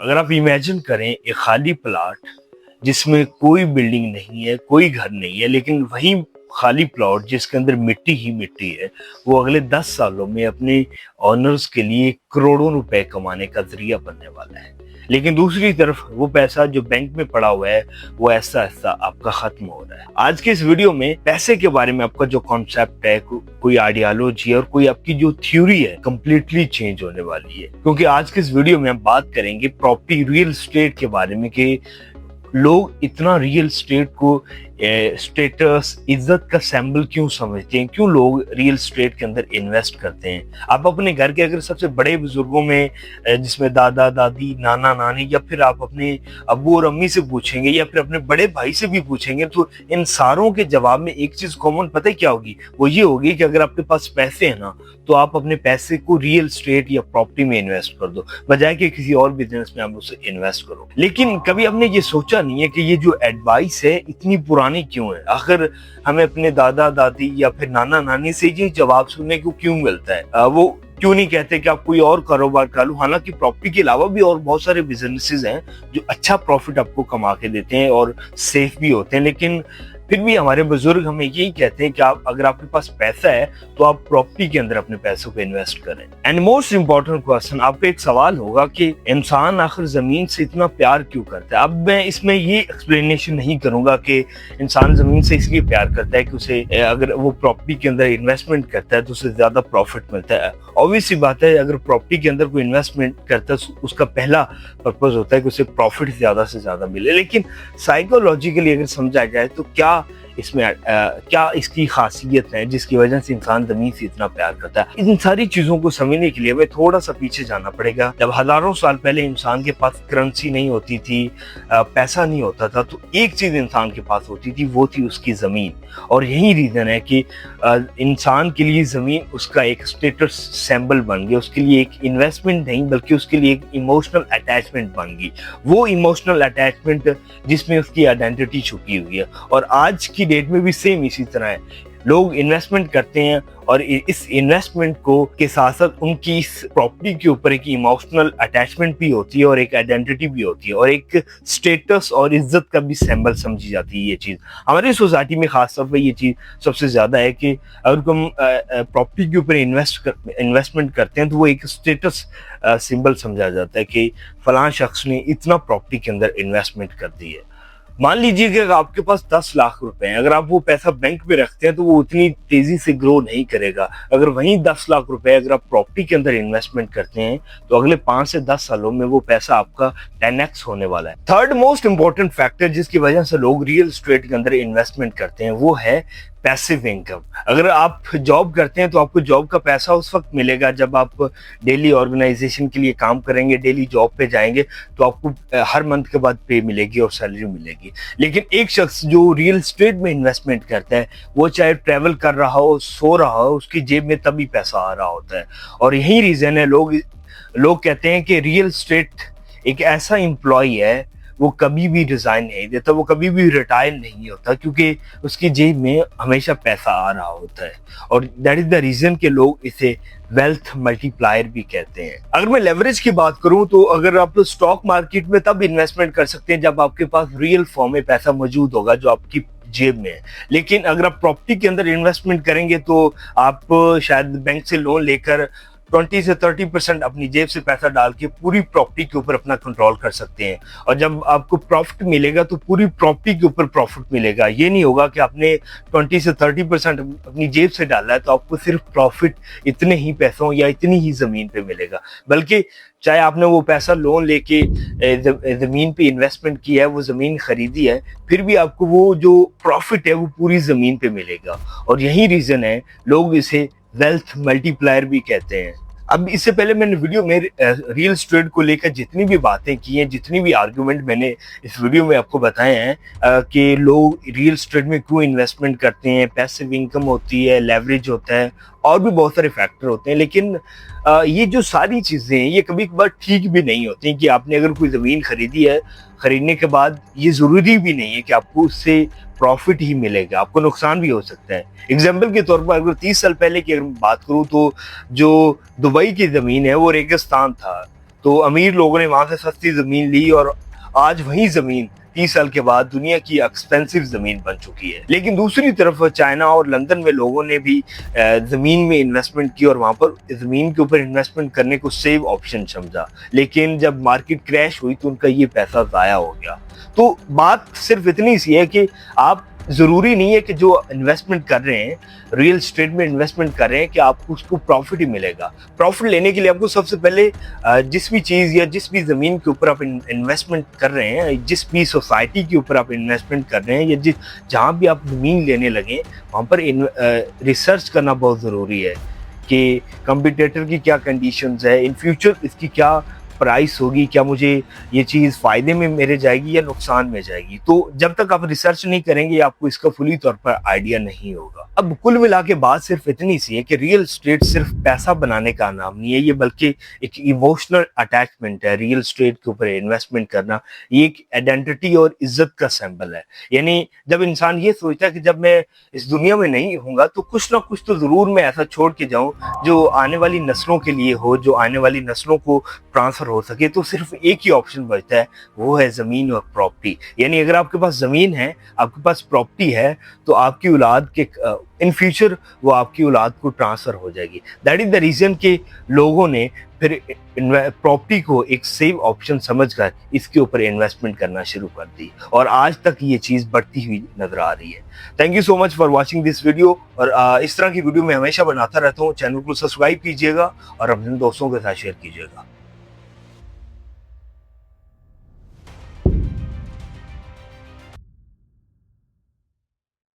अगर आप इमेजिन करें एक खाली प्लॉट जिसमें कोई बिल्डिंग नहीं है, कोई घर नहीं है, लेकिन वही खाली प्लॉट जिसके अंदर मिट्टी ही मिट्टी है, वो अगले 10 सालों में अपने ओनर्स के लिए करोड़ों रुपए कमाने का जरिया बनने वाला है। लेकिन दूसरी तरफ वो पैसा जो बैंक में पड़ा हुआ है वो ऐसा ऐसा आपका खत्म हो रहा है। आज के इस वीडियो में पैसे के बारे में आपका जो कॉन्सेप्ट है, कोई आइडियोलॉजी और कोई आपकी जो थ्योरी है, कंप्लीटली चेंज होने वाली है। क्योंकि आज के इस वीडियो में हम बात करेंगे प्रॉपर्टी, रियल एस्टेट के बारे में कि लोग इतना रियल एस्टेट को स्टेटस, इज्जत का सैम्बल क्यों समझते हैं, क्यों लोग रियल एस्टेट के अंदर इन्वेस्ट करते हैं। आप अपने घर के अगर सबसे बड़े बुजुर्गों में, जिसमें दादा दादी, नाना नानी, या फिर आप अपने अब्बू और अम्मी से पूछेंगे या फिर अपने बड़े भाई से भी पूछेंगे, तो इन सारों के जवाब में एक चीज कॉमन पता है क्या होगी? वो ये होगी कि अगर आपके पास पैसे हैं ना, तो आप अपने पैसे को रियल एस्टेट या प्रॉपर्टी में इन्वेस्ट कर दो, बजाय कि किसी और बिजनेस में आप उसे इन्वेस्ट करो। लेकिन कभी आपने ये सोचा नहीं है कि ये जो एडवाइस है इतनी पुरानी क्यों है? आखिर हमें अपने दादा दादी या फिर नाना नानी से ये जवाब सुनने को क्यों मिलता है? वो क्यों नहीं कहते कि आप कोई और कारोबार कर लो? हालांकि प्रॉपर्टी के अलावा भी और बहुत सारे बिजनेसेस हैं जो अच्छा प्रॉफिट आपको कमा के देते हैं और सेफ भी होते हैं, लेकिन फिर भी हमारे बुजुर्ग हमें यही कहते हैं कि आप, अगर आपके पास पैसा है तो आप प्रॉपर्टी के अंदर अपने पैसों को इन्वेस्ट करें। एंड मोस्ट इंपॉर्टेंट क्वेश्चन, आपको एक सवाल होगा कि इंसान आखिर जमीन से इतना प्यार क्यों करता है। अब मैं इसमें ये एक्सप्लेनेशन नहीं करूंगा कि इंसान जमीन से इसलिए प्यार करता है कि उसे, अगर वो प्रॉपर्टी के अंदर इन्वेस्टमेंट करता है तो उसे ज्यादा प्रॉफिट मिलता है। ऑब्वियस सी बात है, अगर प्रॉपर्टी के अंदर कोई इन्वेस्टमेंट करता है उसका पहला पर्पज होता है कि उसे प्रॉफिट ज्यादा से ज्यादा मिले। लेकिन साइकोलॉजिकली अगर समझा जाए तो क्या इसमें क्या इसकी खासियत है जिसकी वजह से इंसान जमीन से इतना प्यार करता है? इन सारी चीजों को समझने के लिए हमें थोड़ा सा पीछे जाना पड़ेगा। जब हजारों साल पहले इंसान के पास करेंसी नहीं होती थी, पैसा नहीं होता था, तो एक चीज इंसान के पास होती थी, वो थी उसकी जमीन। और यही रीजन है कि इंसान के लिए जमीन उसका एक स्टेटस सिंबल बन गया, उसके लिए एक इन्वेस्टमेंट नहीं बल्कि उसके लिए एक इमोशनल अटैचमेंट बन गई। वो इमोशनल अटैचमेंट जिसमें उसकी आइडेंटिटी छुपी हुई है। और आज की डेट में भी सेम इसी तरह है, लोग इन्वेस्टमेंट करते हैं और इस इन्वेस्टमेंट को के साथ साथ उनकी इस प्रॉपर्टी के ऊपर एक इमोशनल अटैचमेंट भी होती है और एक आइडेंटिटी भी होती है और एक स्टेटस और इज्जत का भी सिंबल समझी जाती है। ये चीज हमारी सोसाइटी में खास तौर पर ये चीज सबसे ज्यादा है कि अगर हम प्रॉपर्टी के ऊपर इन्वेस्टमेंट करते हैं तो वो एक स्टेटस सिंबल समझा जाता है कि फलां शख्स ने इतना प्रॉपर्टी के अंदर इन्वेस्टमेंट कर दी है। मान लीजिए कि अगर आपके पास 10 लाख रुपए हैं, अगर आप वो पैसा बैंक में रखते हैं तो वो उतनी तेजी से ग्रो नहीं करेगा। अगर वहीं 10 लाख रुपए अगर आप प्रॉपर्टी के अंदर इन्वेस्टमेंट करते हैं तो अगले 5 से 10 सालों में वो पैसा आपका 10x होने वाला है। थर्ड मोस्ट इंपॉर्टेंट फैक्टर जिसकी वजह से लोग रियल एस्टेट के अंदर इन्वेस्टमेंट करते हैं वो है पैसिव इनकम। अगर आप जॉब करते हैं तो आपको जॉब का पैसा उस वक्त मिलेगा जब आप डेली ऑर्गेनाइजेशन के लिए काम करेंगे, डेली जॉब पे जाएंगे, तो आपको हर मंथ के बाद पे मिलेगी और सैलरी मिलेगी। लेकिन एक शख्स जो रियल एस्टेट में इन्वेस्टमेंट करता है, वो चाहे ट्रैवल कर रहा हो, सो रहा हो, उसकी जेब में तभी पैसा आ रहा होता है। और यही रीजन है, लोग कहते हैं कि रियल एस्टेट एक ऐसा एम्प्लॉय है, वो कभी भी रिजाइन नहीं देता, वो कभी भी रिटायर नहीं होता, क्योंकि उसकी जेब में हमेशा पैसा आ रहा होता है। और दैट इज द रीजन कि लोग इसे वेल्थ मल्टीप्लायर भी कहते हैं। अगर मैं लेवरेज की बात करूं तो अगर आप स्टॉक मार्केट में तब इन्वेस्टमेंट कर सकते हैं जब आपके पास रियल फॉर्म में पैसा मौजूद होगा जो आपकी जेब में है। लेकिन अगर आप प्रॉपर्टी के अंदर इन्वेस्टमेंट करेंगे तो आप शायद बैंक से लोन लेकर 20 से 30% अपनी जेब से पैसा डाल के पूरी प्रॉपर्टी के ऊपर अपना कंट्रोल कर सकते हैं। और जब आपको प्रॉफिट मिलेगा तो पूरी प्रॉपर्टी के ऊपर प्रॉफिट मिलेगा। ये नहीं होगा कि आपने 20 से 30% अपनी जेब से डाला है तो आपको सिर्फ प्रॉफिट इतने ही पैसों या इतनी ही जमीन पे मिलेगा, बल्कि चाहे आपने वो पैसा लोन लेके जमीन पे इन्वेस्टमेंट किया है, वो जमीन खरीदी है, फिर भी आपको वो जो प्रॉफिट है वो पूरी जमीन पे मिलेगा। और यही रीजन है लोग इसे वेल्थ मल्टीप्लायर भी कहते हैं। अब इससे पहले मैंने वीडियो में रियल एस्टेट को लेकर जितनी भी बातें की हैं, जितनी भी आर्गुमेंट मैंने इस वीडियो में आपको बताए हैं कि लोग रियल एस्टेट में क्यों इन्वेस्टमेंट करते हैं, पैसिव इनकम होती है, लेवरेज होता है, और भी बहुत सारे फैक्टर होते हैं। लेकिन ये जो सारी चीजें हैं ये कभी कभार ठीक भी नहीं होती कि आपने अगर कोई जमीन खरीदी है, खरीदने के बाद ये जरूरी भी नहीं है कि आपको उससे प्रॉफिट ही मिलेगा, आपको नुकसान भी हो सकता है। एग्जाम्पल के तौर पर अगर 30 साल पहले की अगर बात करूं तो जो दुबई की जमीन है वो रेगिस्तान था, तो अमीर लोगों ने वहां से सस्ती जमीन ली और आज वही जमीन 30 साल के बाद दुनिया की एक्सपेंसिव जमीन बन चुकी है। लेकिन दूसरी तरफ चाइना और लंदन में लोगों ने भी जमीन में इन्वेस्टमेंट की और वहां पर जमीन के ऊपर इन्वेस्टमेंट करने को सेव ऑप्शन समझा। लेकिन जब मार्केट क्रैश हुई तो उनका ये पैसा जाया हो गया। तो बात सिर्फ इतनी सी है कि आप जरूरी नहीं है कि जो इन्वेस्टमेंट कर रहे हैं, रियल एस्टेट में इन्वेस्टमेंट कर रहे हैं, कि आपको उसको प्रॉफिट ही मिलेगा। प्रॉफिट लेने के लिए आपको सबसे पहले जिस भी चीज़ या जिस भी ज़मीन के ऊपर आप इन्वेस्टमेंट कर रहे हैं, जिस भी सोसाइटी के ऊपर आप इन्वेस्टमेंट कर रहे हैं, या जिस जहाँ भी आप ज़मीन लेने लगे वहाँ पर रिसर्च करना बहुत ज़रूरी है कि कंपटीटर की क्या कंडीशंस है, इन फ्यूचर इसकी क्या प्राइस होगी, क्या मुझे ये चीज़ फायदे में मेरे जाएगी या नुकसान में जाएगी। तो जब तक आप रिसर्च नहीं करेंगे आपको इसका फुली तौर पर आइडिया नहीं होगा। अब कुल मिला के बात सिर्फ इतनी सी है कि रियल एस्टेट सिर्फ पैसा बनाने का नाम नहीं है, ये बल्कि एक इमोशनल अटैचमेंट है। रियल एस्टेट के ऊपर इन्वेस्टमेंट करना ये एक आइडेंटिटी और इज्जत का सिंबल है। यानी जब इंसान ये सोचता है कि जब मैं इस दुनिया में नहीं होऊंगा तो कुछ ना कुछ तो जरूर मैं ऐसा छोड़ के जाऊं जो आने वाली नस्लों के लिए हो, जो आने वाली नस्लों को ट्रांसफर हो सके, तो सिर्फ एक ही ऑप्शन बचता है, वो है जमीन और प्रॉपर्टी। यानी अगर आपके पास जमीन है, आपके पास प्रॉपर्टी है, तो आपकी औलाद के इन फ्यूचर वो आपकी औलाद को ट्रांसफर हो जाएगी। दैट इज द रीजन कि लोगों ने फिर प्रॉपर्टी को एक सेव ऑप्शन समझकर इसके ऊपर इन्वेस्टमेंट करना शुरू कर दी और आज तक ये चीज़ बढ़ती हुई नजर आ रही है। Thank you so much for watching this video. और इस तरह की वीडियो मैं हमेशा बनाता रहता हूँ। चैनल को सब्सक्राइब कीजिएगा और अपने दोस्तों के साथ शेयर कीजिएगा।